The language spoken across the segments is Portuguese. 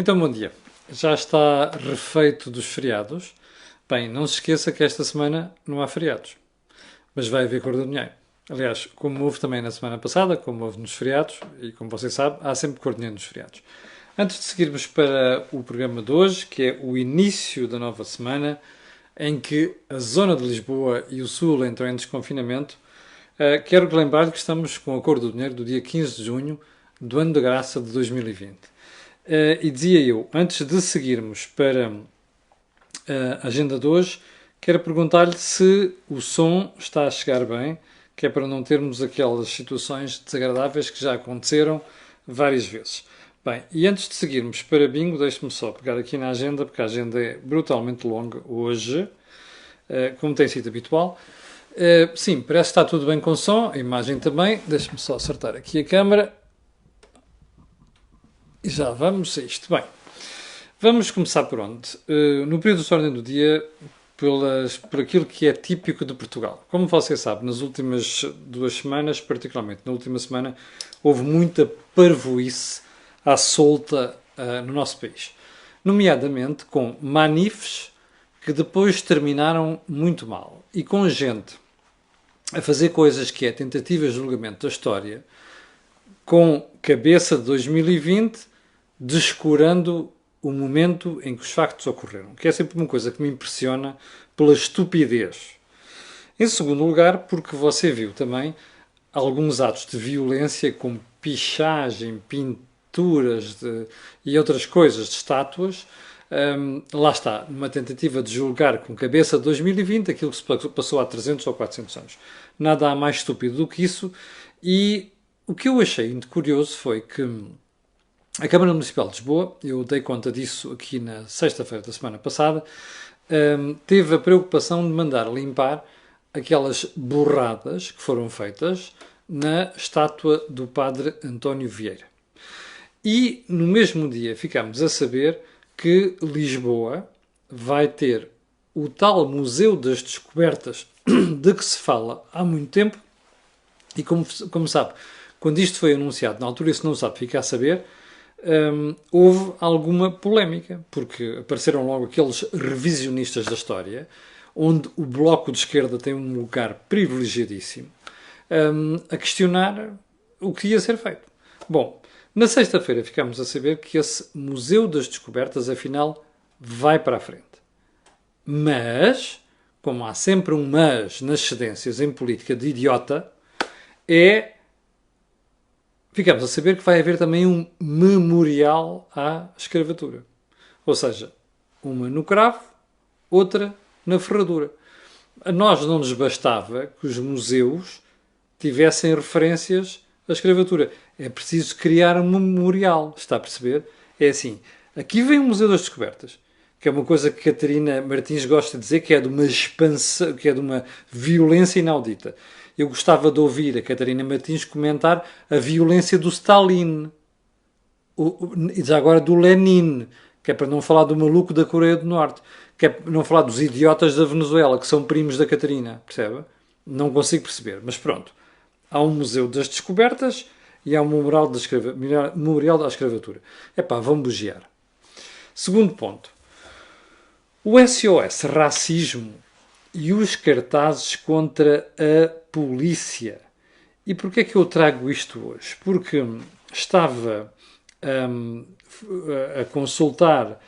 Então, bom dia. Já está refeito dos feriados? Bem, não se esqueça que esta semana não há feriados, mas vai haver cor do dinheiro. Aliás, como houve também na semana passada, como houve nos feriados, e como você sabe, há sempre cor do dinheiro nos feriados. Antes de seguirmos para o programa de hoje, que é o início da nova semana, em que a zona de Lisboa e o Sul entram em desconfinamento, quero lembrar que estamos com a cor do dinheiro do dia 15 de junho do ano da graça de 2020. E dizia eu, antes de seguirmos para a agenda de hoje, quero perguntar-lhe se o som está a chegar bem, que é para não termos aquelas situações desagradáveis que já aconteceram várias vezes. Bem, e antes de seguirmos para bingo, deixe-me só pegar aqui na agenda, porque a agenda é brutalmente longa hoje, como tem sido habitual. Sim, parece que está tudo bem com o som, a imagem também. Deixe-me só acertar aqui a câmera. E já vamos a isto. Bem, vamos começar por onde? No período de ordem do dia, por aquilo que é típico de Portugal. Como você sabe, nas últimas 2 semanas, particularmente na última semana, houve muita parvoíce à solta no nosso país. Nomeadamente com manifes que depois terminaram muito mal. E com gente a fazer coisas que é tentativas de julgamento da história, com cabeça de 2020, descurando o momento em que os factos ocorreram, que é sempre uma coisa que me impressiona pela estupidez. Em segundo lugar, porque você viu também alguns atos de violência, como pichagem, pinturas e outras coisas de estátuas. Lá está, numa tentativa de julgar com cabeça de 2020 aquilo que se passou há 300 ou 400 anos. Nada há mais estúpido do que isso. E o que eu achei muito curioso foi que a Câmara Municipal de Lisboa, eu dei conta disso aqui na sexta-feira da semana passada, teve a preocupação de mandar limpar aquelas borradas que foram feitas na estátua do Padre António Vieira. E no mesmo dia ficámos a saber que Lisboa vai ter o tal Museu das Descobertas de que se fala há muito tempo e como sabe, quando isto foi anunciado, na altura, e se não sabe, fica a saber, houve alguma polémica, porque apareceram logo aqueles revisionistas da história, onde o Bloco de Esquerda tem um lugar privilegiadíssimo, a questionar o que ia ser feito. Bom, na sexta-feira ficámos a saber que esse Museu das Descobertas, afinal, vai para a frente. Mas, como há sempre um mas nas cedências em política de idiota, ficamos a saber que vai haver também um memorial à escravatura. Ou seja, uma no cravo, outra na ferradura. A nós não nos bastava que os museus tivessem referências à escravatura. É preciso criar um memorial, está a perceber? É assim, aqui vem o Museu das Descobertas, que é uma coisa que Catarina Martins gosta de dizer, que é de uma expansão, que é de uma violência inaudita. Eu gostava de ouvir a Catarina Martins comentar a violência do Stalin, e já agora do Lenin, que é para não falar do maluco da Coreia do Norte, que é para não falar dos idiotas da Venezuela, que são primos da Catarina, percebe? Não consigo perceber, mas pronto. Há um Museu das Descobertas e há um Memorial da Escravatura. Epá, vão bugiar. Segundo ponto. O SOS Racismo e os cartazes contra a polícia. E porquê é que eu trago isto hoje? Porque estava a consultar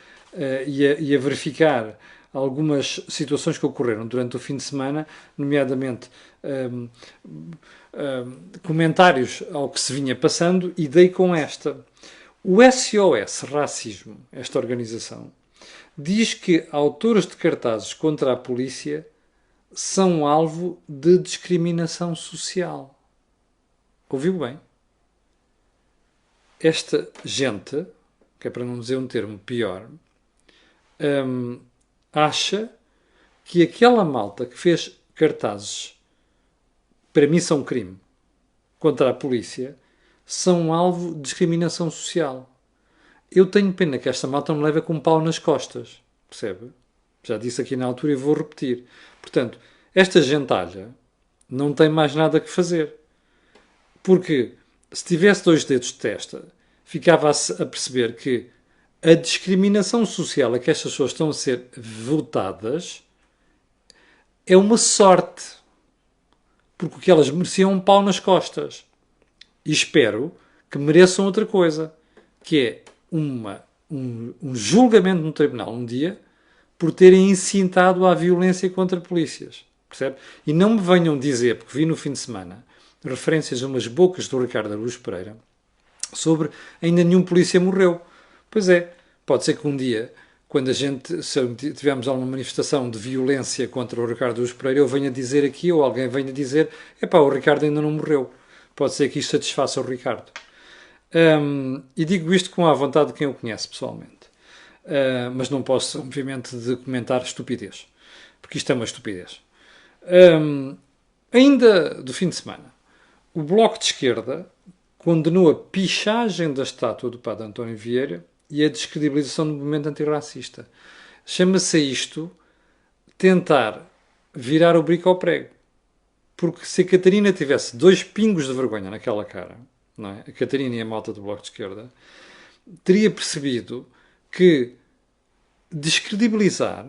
e a verificar algumas situações que ocorreram durante o fim de semana, nomeadamente comentários ao que se vinha passando, e dei com esta. O SOS Racismo, esta organização, diz que autores de cartazes contra a polícia são alvo de discriminação social. Ouviu bem? Esta gente, que é para não dizer um termo pior, acha que aquela malta que fez cartazes, para mim são crime, contra a polícia, são alvo de discriminação social. Eu tenho pena que esta malta me leve com um pau nas costas, percebe? Já disse aqui na altura e vou repetir. Portanto, esta gentalha não tem mais nada que fazer. Porque se tivesse 2 dedos de testa, ficava a perceber que a discriminação social a que estas pessoas estão a ser votadas é uma sorte, porque o que elas mereciam é um pau nas costas. E espero que mereçam outra coisa, que é um julgamento no tribunal um dia por terem incitado à violência contra polícias. Percebe? E não me venham dizer, porque vi no fim de semana referências a umas bocas do Ricardo Araújo Pereira sobre ainda nenhum polícia morreu. Pois é, pode ser que um dia, quando se tivermos alguma manifestação de violência contra o Ricardo Araújo Pereira, eu venha dizer aqui, ou alguém venha dizer, epá, o Ricardo ainda não morreu. Pode ser que isto satisfaça o Ricardo. E digo isto com a vontade de quem o conhece pessoalmente. Mas não posso, obviamente, de comentar estupidez. Porque isto é uma estupidez. Ainda do fim de semana, o Bloco de Esquerda condenou a pichagem da estátua do Padre António Vieira e a descredibilização do movimento antirracista. Chama-se isto tentar virar o brico ao prego. Porque se a Catarina tivesse 2 pingos de vergonha naquela cara, não é? A Catarina e a malta do Bloco de Esquerda, teria percebido que descredibilizar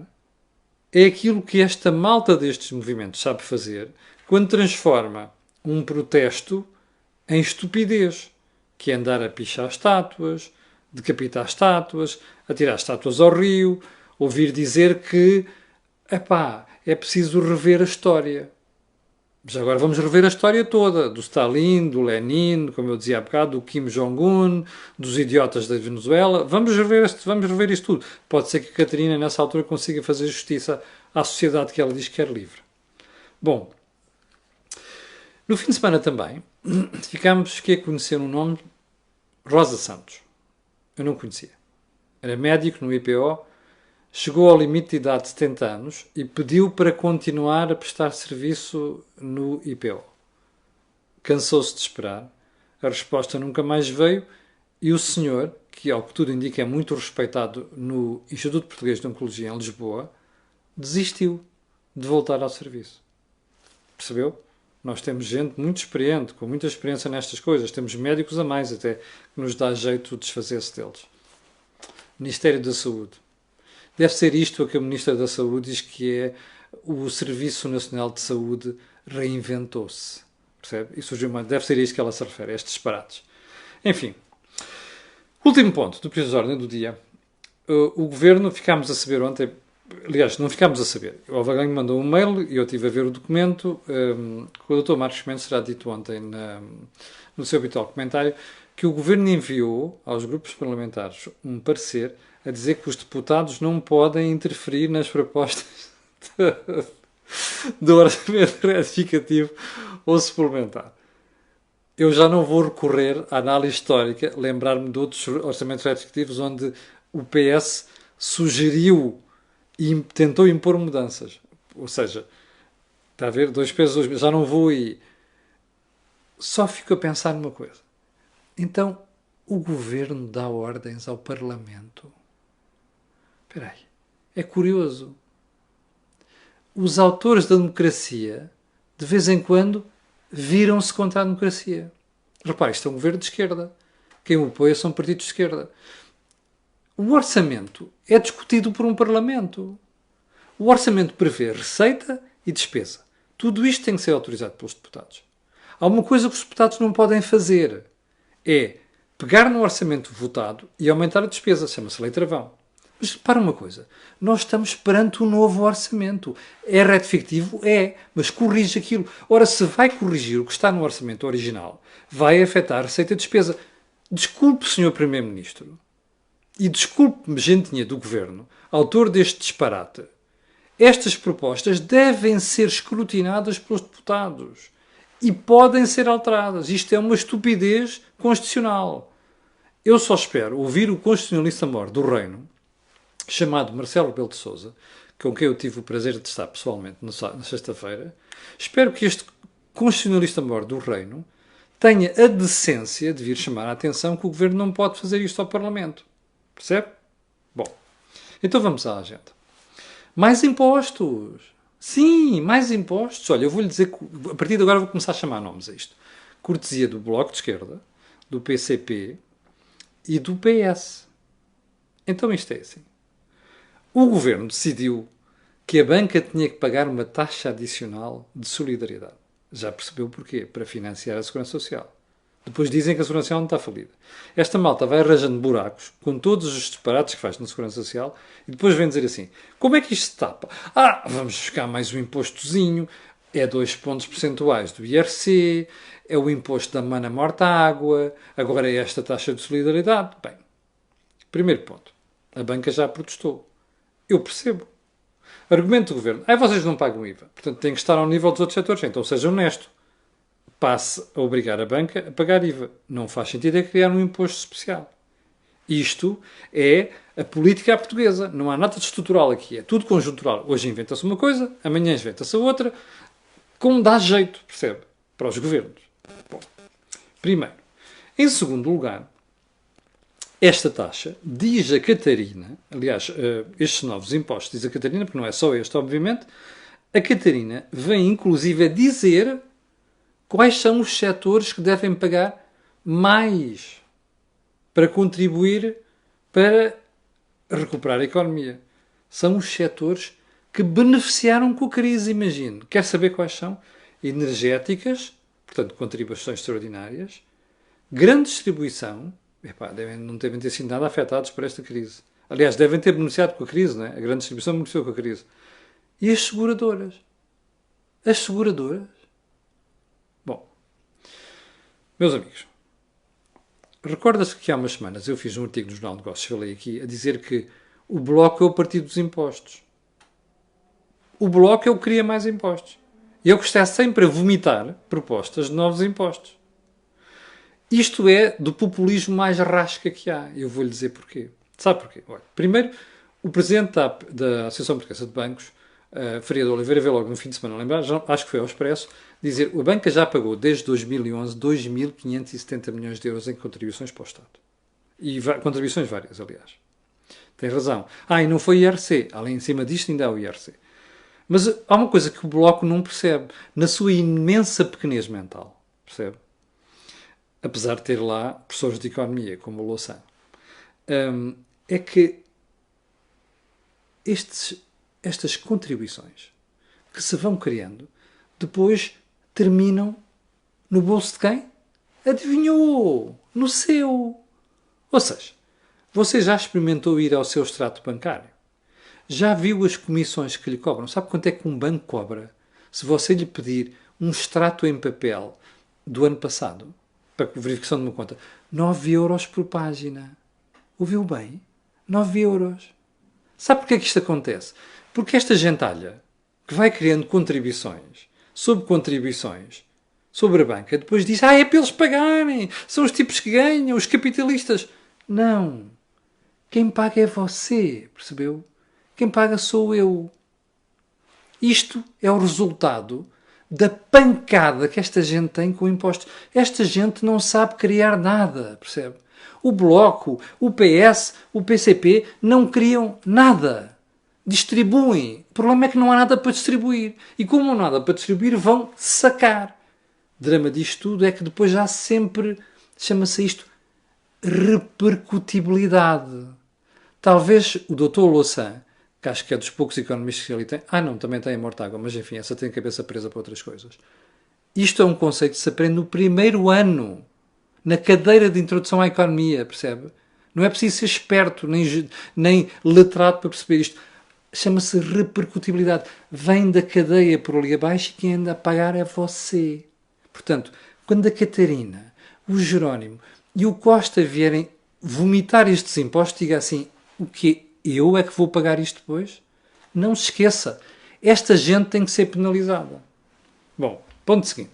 é aquilo que esta malta destes movimentos sabe fazer quando transforma um protesto em estupidez, que é andar a pichar estátuas, decapitar estátuas, atirar estátuas ao rio, ouvir dizer que epá, é preciso rever a história. Mas agora vamos rever a história toda, do Stalin, do Lenin, como eu dizia há bocado, do Kim Jong-un, dos idiotas da Venezuela. Vamos rever isto tudo. Pode ser que a Catarina, nessa altura, consiga fazer justiça à sociedade que ela diz que quer livre. Bom, no fim de semana também, fiquei a conhecer um nome, Rosa Santos. Eu não conhecia. Era médico no IPO, chegou ao limite de idade de 70 anos e pediu para continuar a prestar serviço no IPO. Cansou-se de esperar, a resposta nunca mais veio e o senhor, que ao que tudo indica é muito respeitado no Instituto Português de Oncologia em Lisboa, desistiu de voltar ao serviço. Percebeu? Nós temos gente muito experiente, com muita experiência nestas coisas, temos médicos a mais até, que nos dá jeito de desfazer-se deles. Ministério da Saúde. Deve ser isto a que a Ministra da Saúde diz que é o Serviço Nacional de Saúde reinventou-se. Percebe? E surgiu deve ser isto que ela se refere, a estes disparates. Enfim. Último ponto do Preciso de Ordem do dia. O Governo, ficámos a saber ontem, aliás, não ficámos a saber. Houve alguém que me mandou um mail e eu estive a ver o documento que o Dr. Marcos Mendes terá dito ontem no seu habitual comentário, que o Governo enviou aos grupos parlamentares um parecer a dizer que os deputados não podem interferir nas propostas do orçamento retificativo ou suplementar. Eu já não vou recorrer à análise histórica, lembrar-me de outros orçamentos retificativos onde o PS sugeriu e tentou impor mudanças. Ou seja, está a ver, 2 pesos, 2 meses, já não vou e só fico a pensar numa coisa. Então, o Governo dá ordens ao Parlamento. Espera aí, é curioso. Os autores da democracia, de vez em quando, viram-se contra a democracia. Repare, isto é um governo de esquerda. Quem o apoia são partidos de esquerda. O orçamento é discutido por um Parlamento. O orçamento prevê receita e despesa. Tudo isto tem que ser autorizado pelos deputados. Há uma coisa que os deputados não podem fazer. É pegar no orçamento votado e aumentar a despesa. Chama-se lei travão. Mas repara uma coisa. Nós estamos perante um novo orçamento. É retificativo? É. Mas corrige aquilo. Ora, se vai corrigir o que está no orçamento original, vai afetar a receita e despesa. Desculpe, Sr. Primeiro-Ministro. E desculpe-me, gentinha do Governo, autor deste disparate. Estas propostas devem ser escrutinadas pelos deputados. E podem ser alteradas. Isto é uma estupidez constitucional. Eu só espero ouvir o constitucionalista-mor do Reino, chamado Marcelo Rebelo de Sousa, com quem eu tive o prazer de estar pessoalmente na sexta-feira. Espero que este constitucionalista-mor do Reino tenha a decência de vir chamar a atenção que o Governo não pode fazer isto ao Parlamento. Percebe? Bom, então vamos à agenda. Mais impostos. Sim, mais impostos. Olha, eu vou-lhe dizer que a partir de agora vou começar a chamar nomes a isto. Cortesia do Bloco de Esquerda, do PCP e do PS. Então isto é assim. O governo decidiu que a banca tinha que pagar uma taxa adicional de solidariedade. Já percebeu porquê? Para financiar a Segurança Social. Depois dizem que a Segurança Social não está falida. Esta malta vai arranjando buracos com todos os disparates que faz na Segurança Social e depois vem dizer assim, como é que isto se tapa? Vamos buscar mais um impostozinho, é 2 pontos percentuais do IRC, é o imposto da mana morta à água, agora é esta taxa de solidariedade. Bem, primeiro ponto, a banca já protestou. Eu percebo. Argumento do governo, vocês não pagam IVA, portanto têm que estar ao nível dos outros setores, então seja honesto. Passe a obrigar a banca a pagar IVA. Não faz sentido é criar um imposto especial. Isto é a política à portuguesa. Não há nada de estrutural aqui. É tudo conjuntural. Hoje inventa-se uma coisa, amanhã inventa-se a outra, como dá jeito, percebe? Para os governos. Bom, primeiro. Em segundo lugar, esta taxa, diz a Catarina, aliás, estes novos impostos, diz a Catarina, porque não é só este, obviamente, a Catarina vem inclusive a dizer quais são os setores que devem pagar mais para contribuir para recuperar a economia. São os setores que beneficiaram com a crise, imagino. Quer saber quais são? Energéticas, portanto, contribuições extraordinárias, grande distribuição, não devem ter sido nada afetados por esta crise. Aliás, devem ter beneficiado com a crise, não é? A grande distribuição beneficiou com a crise. E as seguradoras? As seguradoras? Bom, meus amigos, recorda-se que há umas semanas eu fiz um artigo no Jornal de Negócios, falei aqui, a dizer que o Bloco é o partido dos impostos. O Bloco é o que cria mais impostos. E é o que está sempre a vomitar propostas de novos impostos. Isto é do populismo mais rasca que há. Eu vou-lhe dizer porquê. Sabe porquê? Olha, primeiro, o presidente da Associação Portuguesa de Bancos, Faria de Oliveira, veio logo no fim de semana lembrar, acho que foi ao Expresso, dizer que a banca já pagou desde 2011 2.570 milhões de euros em contribuições para o Estado. E contribuições várias, aliás. Tem razão. E não foi IRC. Além de cima disto ainda há o IRC. Mas há uma coisa que o Bloco não percebe. Na sua imensa pequenez mental. Percebe? Apesar de ter lá professores de economia, como o Louçã. É que estas contribuições que se vão criando depois terminam no bolso de quem? Adivinhou? No seu. Ou seja, você já experimentou ir ao seu extrato bancário? Já viu as comissões que lhe cobram? Sabe quanto é que um banco cobra se você lhe pedir um extrato em papel do ano passado, para verificação de uma conta? 9 euros por página. Ouviu bem? 9 euros. Sabe porquê que isto acontece? Porque esta gentalha que vai criando contribuições sobre a banca, depois diz, é para eles pagarem, são os tipos que ganham, os capitalistas. Não. Quem paga é você, percebeu? Quem paga sou eu. Isto é o resultado da pancada que esta gente tem com impostos. Esta gente não sabe criar nada, percebe? O Bloco, o PS, o PCP não criam nada. Distribuem. O problema é que não há nada para distribuir. E como não há nada para distribuir, vão sacar. O drama disto tudo é que depois há sempre, chama-se isto, repercutibilidade. Talvez o Dr. Louçã, que acho que é dos poucos economistas que ele tem, não, também tem a Mortágua, mas enfim, essa tem a cabeça presa para outras coisas. Isto é um conceito que se aprende no primeiro ano, na cadeira de introdução à economia, percebe? Não é preciso ser esperto, nem letrado para perceber isto. Chama-se repercutibilidade. Vem da cadeia por ali abaixo e quem anda a pagar é você. Portanto, quando a Catarina, o Jerónimo e o Costa vierem vomitar estes impostos, diga assim, o quê? Eu é que vou pagar isto depois? Não se esqueça. Esta gente tem que ser penalizada. Bom, ponto seguinte.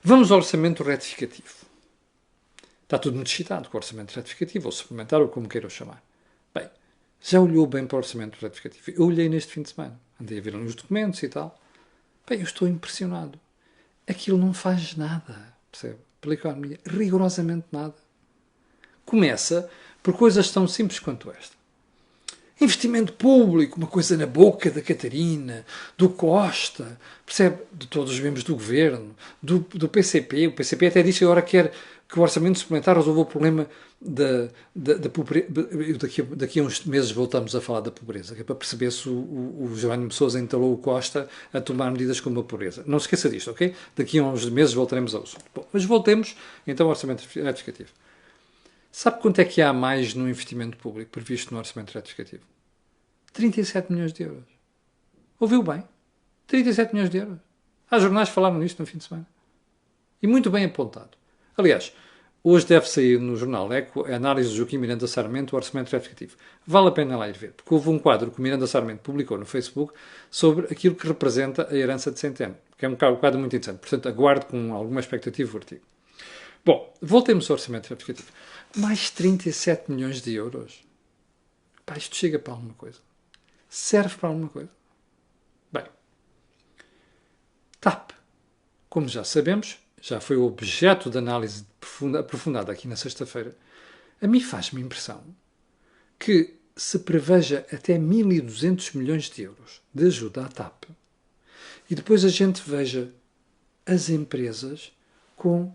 Vamos ao orçamento retificativo. Está tudo muito excitado com o orçamento retificativo, ou suplementar, ou como queiram chamar. Bem, já olhou bem para o orçamento retificativo? Eu olhei neste fim de semana. Andei a ver uns documentos e tal. Bem, eu estou impressionado. Aquilo não faz nada, percebe? Pela economia. Rigorosamente nada. Começa por coisas tão simples quanto esta. Investimento público, uma coisa na boca da Catarina, do Costa, percebe? De todos os membros do governo, do PCP. O PCP até disse que agora quer que o orçamento suplementar resolveu o problema da pobreza. Daqui a uns meses voltamos a falar da pobreza, que é para perceber se o Jerónimo de Sousa entalou o Costa a tomar medidas como a pobreza. Não se esqueça disto, ok? Daqui a uns meses voltaremos ao assunto. Bom, mas voltemos então ao orçamento retificativo. Sabe quanto é que há mais no investimento público previsto no orçamento retificativo? 37 milhões de euros. Ouviu bem? 37 milhões de euros. Há jornais que falaram nisto no fim de semana. E muito bem apontado. Aliás, hoje deve sair no jornal Eco a análise de Joaquim Miranda Sarmento, o orçamento retificativo. Vale a pena lá ir ver, porque houve um quadro que o Miranda Sarmento publicou no Facebook sobre aquilo que representa a herança de Centeno, que é um quadro muito interessante. Portanto, aguardo com alguma expectativa o artigo. Bom, voltemos ao orçamento retificativo. Mais 37 milhões de euros. Pá, isto chega para alguma coisa. Serve para alguma coisa. Bem, TAP, como já sabemos, já foi objeto de análise aprofundada aqui na sexta-feira. A mim faz-me impressão que se preveja até 1.200 milhões de euros de ajuda à TAP e depois a gente veja as empresas com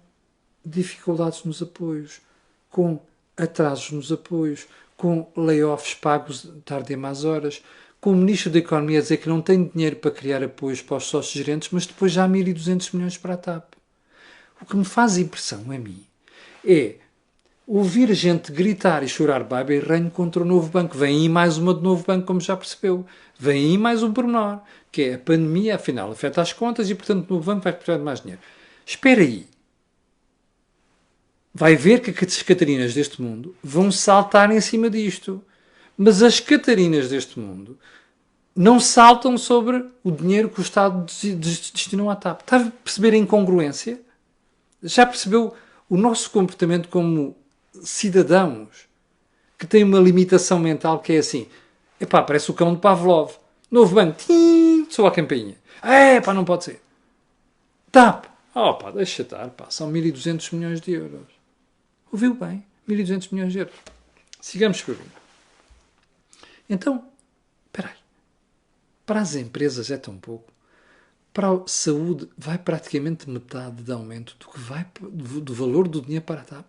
dificuldades nos apoios, com atrasos nos apoios, com layoffs pagos tarde e más horas, com o Ministro da Economia a dizer que não tem dinheiro para criar apoios para os sócios gerentes, mas depois já há 1.200 milhões para a TAP. O que me faz impressão a mim é ouvir gente gritar e chorar baba e ranho contra o novo banco. Vem aí mais uma do novo banco, como já percebeu. Vem aí mais um pormenor, que é a pandemia, afinal, afeta as contas e, portanto, o novo banco vai precisar de mais dinheiro. Espera aí. Vai ver que as Catarinas deste mundo vão saltar em cima disto. Mas as Catarinas deste mundo não saltam sobre o dinheiro que o Estado destinou à TAP. Está a perceber a incongruência? Já percebeu o nosso comportamento como cidadãos que têm uma limitação mental que é assim, epá, parece o cão de Pavlov. Novo banco, soa a campainha. Epá, não pode ser. TAP, pá, deixa estar, pá, são 1.200 milhões de euros. Ouviu bem? 1.200 milhões de euros. Sigamos por aí. Então, espera aí. Para as empresas é tão pouco. Para a saúde vai praticamente metade de aumento do que vai do valor do dinheiro para a TAP.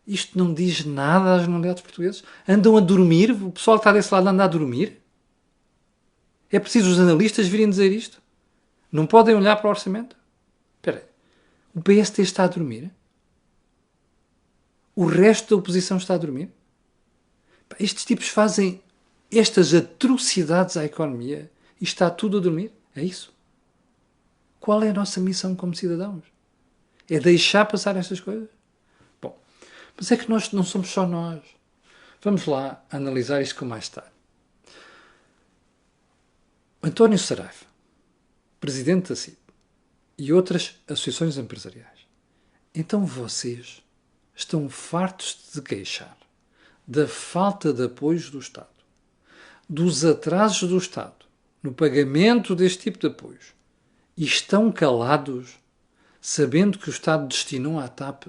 Isto não diz nada às unidades portuguesas. Andam a dormir? O pessoal que está desse lado anda a dormir? É preciso os analistas virem dizer isto? Não podem olhar para o orçamento? Espera aí. O PST está a dormir? O resto da oposição está a dormir? Estes tipos fazem estas atrocidades à economia e está tudo a dormir? É isso? Qual é a nossa missão como cidadãos? É deixar passar estas coisas? Bom, mas é que nós não somos só nós. Vamos lá analisar isto com mais detalhe. António Saraiva, presidente da CIP e outras associações empresariais. Então vocês estão fartos de queixar da falta de apoios do Estado, dos atrasos do Estado no pagamento deste tipo de apoios e estão calados sabendo que o Estado destinou à TAP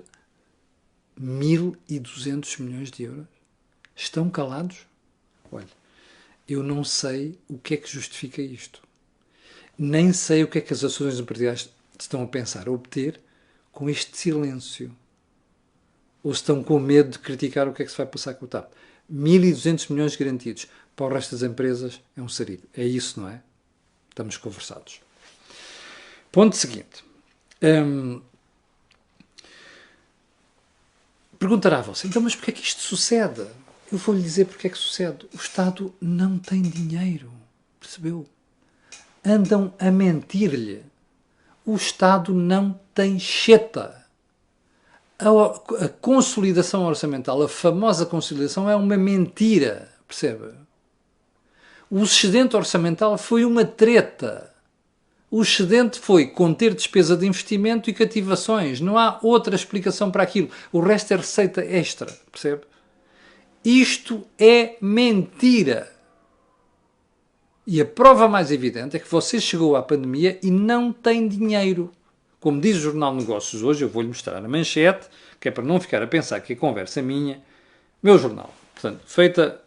1.200 milhões de euros? Estão calados? Olha, eu não sei o que é que justifica isto. Nem sei o que é que as associações empresariais estão a pensar obter com este silêncio. Ou estão com medo de criticar o que é que se vai passar com o TAP. 1.200 milhões garantidos para o resto das empresas é um sarilho. É isso, não é? Estamos conversados. Ponto seguinte. Perguntará a você, então, mas porquê é que isto sucede? Eu vou-lhe dizer porque é que sucede. O Estado não tem dinheiro. Percebeu? Andam a mentir-lhe. O Estado não tem cheta. A consolidação orçamental, a famosa consolidação, é uma mentira. Percebe? O excedente orçamental foi uma treta. O excedente foi conter despesa de investimento e cativações. Não há outra explicação para aquilo. O resto é receita extra. Percebe? Isto é mentira. E a prova mais evidente é que você chegou à pandemia e não tem dinheiro. Como diz o Jornal de Negócios hoje, eu vou-lhe mostrar a manchete, que é para não ficar a pensar que a conversa é minha. Meu jornal. Portanto, feita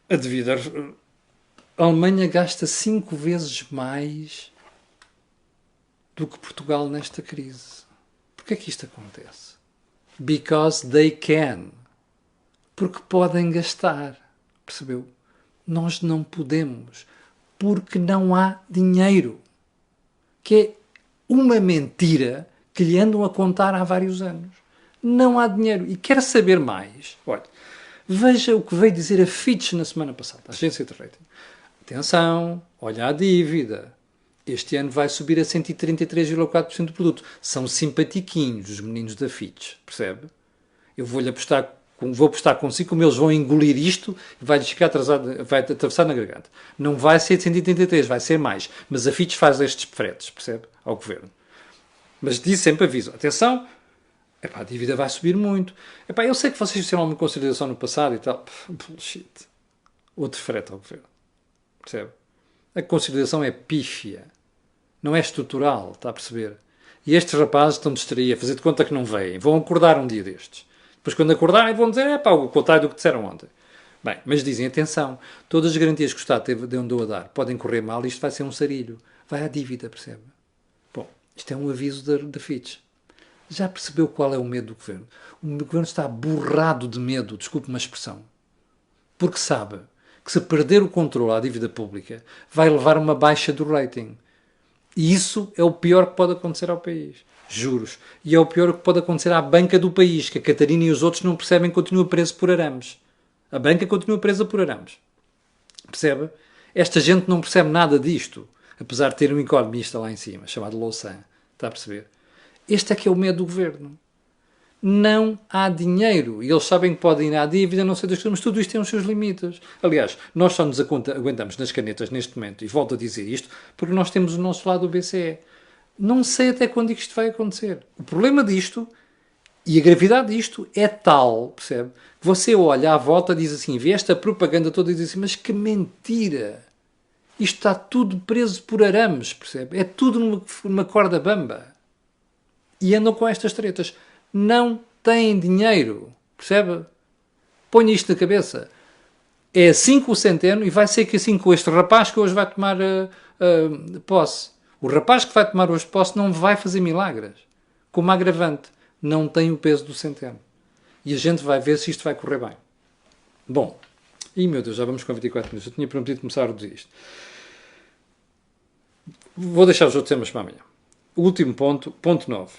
a devida... A Alemanha gasta 5 vezes mais do que Portugal nesta crise. Porquê é que isto acontece? Because they can. Porque podem gastar. Percebeu? Nós não podemos. Porque não há dinheiro. Que é uma mentira que lhe andam a contar há vários anos. Não há dinheiro. E quer saber mais? Olha, veja o que veio dizer a Fitch na semana passada, a agência de rating. Atenção, olha a dívida. Este ano vai subir a 133,4% do produto. São simpatiquinhos os meninos da Fitch, percebe? Eu vou apostar consigo como eles vão engolir isto e vai-lhes ficar atrasado, vai atravessar na garganta. Não vai ser de 133, vai ser mais. Mas a Fitch faz estes fretes, percebe? Ao governo. Mas diz sempre aviso. Atenção, epá, a dívida vai subir muito. Epá, eu sei que vocês fizeram alguma consideração no passado e tal. Bullshit. Outro frete ao governo. Percebe? A consideração é pífia. Não é estrutural, está a perceber? E estes rapazes estão distraídos, a fazer de conta que não vêm. Vão acordar um dia destes. Depois, quando acordarem, vão dizer, o contrário do que disseram ontem. Bem, mas dizem, atenção, todas as garantias que o Estado andou a dar podem correr mal e isto vai ser um sarilho. Vai à dívida, percebe? Bom, isto é um aviso da Fitch. Já percebeu qual é o medo do governo? O governo está borrado de medo, desculpe uma expressão. Porque sabe que se perder o controle à dívida pública, vai levar a uma baixa do rating. E isso é o pior que pode acontecer ao país. Juros. E é o pior que pode acontecer à banca do país, que a Catarina e os outros não percebem que continua preso por arames. A banca continua presa por arames. Percebe? Esta gente não percebe nada disto, apesar de ter um economista lá em cima, chamado Louçã. Está a perceber? Este é que é o medo do governo. Não há dinheiro. E eles sabem que podem ir à dívida, não sei das coisas, mas tudo isto tem os seus limites. Aliás, nós só nos aguentamos nas canetas neste momento, e volto a dizer isto, porque nós temos o nosso lado do BCE. Não sei até quando é que isto vai acontecer. O problema disto, e a gravidade disto, é tal, percebe? Que você olha à volta e diz assim, vê esta propaganda toda e diz assim, mas que mentira! Isto está tudo preso por arames, percebe? É tudo numa corda bamba. E andam com estas tretas. Não têm dinheiro, percebe? Ponha isto na cabeça. É assim com o centeno e vai ser que assim com este rapaz que hoje vai tomar posse. O rapaz que vai tomar hoje posse não vai fazer milagres. Como agravante, não tem o peso do centeno. E a gente vai ver se isto vai correr bem. Bom, e meu Deus, já vamos com 24 minutos. Eu tinha prometido começar a reduzir isto. Vou deixar os outros temas para amanhã. O último ponto, ponto 9.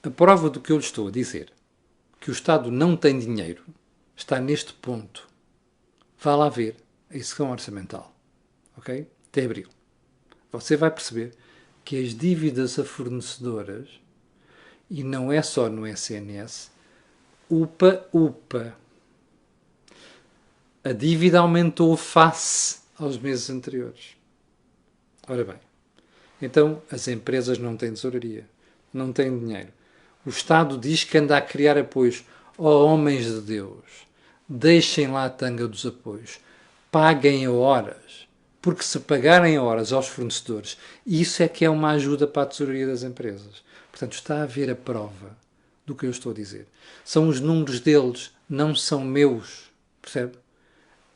A prova do que eu lhe estou a dizer, que o Estado não tem dinheiro, está neste ponto. Vá lá ver a execução orçamental. Ok? Até abril. Você vai perceber que as dívidas a fornecedoras, e não é só no SNS, upa. A dívida aumentou face aos meses anteriores. Ora bem, então as empresas não têm tesouraria, não têm dinheiro. O Estado diz que anda a criar apoios. Oh, homens de Deus, deixem lá a tanga dos apoios. Paguem a horas. Porque se pagarem a horas aos fornecedores, isso é que é uma ajuda para a tesouraria das empresas. Portanto, está a ver a prova do que eu estou a dizer. São os números deles, não são meus. Percebe?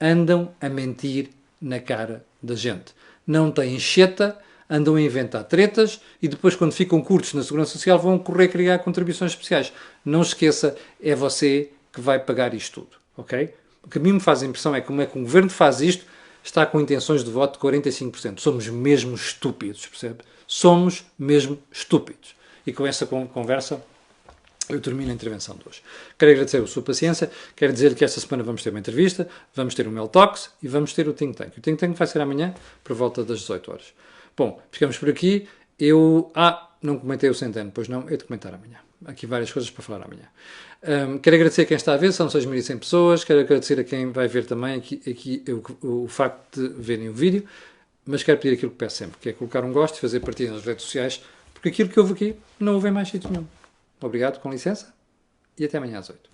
Andam a mentir na cara da gente. Não têm cheta, andam a inventar tretas e depois, quando ficam curtos na Segurança Social, vão correr criar contribuições especiais. Não esqueça, é você que vai pagar isto tudo. Ok? O que a mim me faz a impressão é como é que o governo faz isto, está com intenções de voto de 45%. Somos mesmo estúpidos, percebe? Somos mesmo estúpidos. E com essa conversa eu termino a intervenção de hoje. Quero agradecer a sua paciência, quero dizer que esta semana vamos ter uma entrevista, vamos ter um Mel Talks e vamos ter o Think Tank. O Think Tank vai ser amanhã, por volta das 18 horas. Bom, ficamos por aqui. Não comentei o centeno, pois não, é de comentar amanhã. Há aqui várias coisas para falar amanhã. Quero agradecer a quem está a ver, são 6.100 pessoas. Quero agradecer a quem vai ver também aqui o facto de verem o vídeo. Mas quero pedir aquilo que peço sempre, que é colocar um gosto e fazer partilha nas redes sociais, porque aquilo que houve aqui não houve em mais sítio nenhum. Obrigado, com licença, e até amanhã às 8.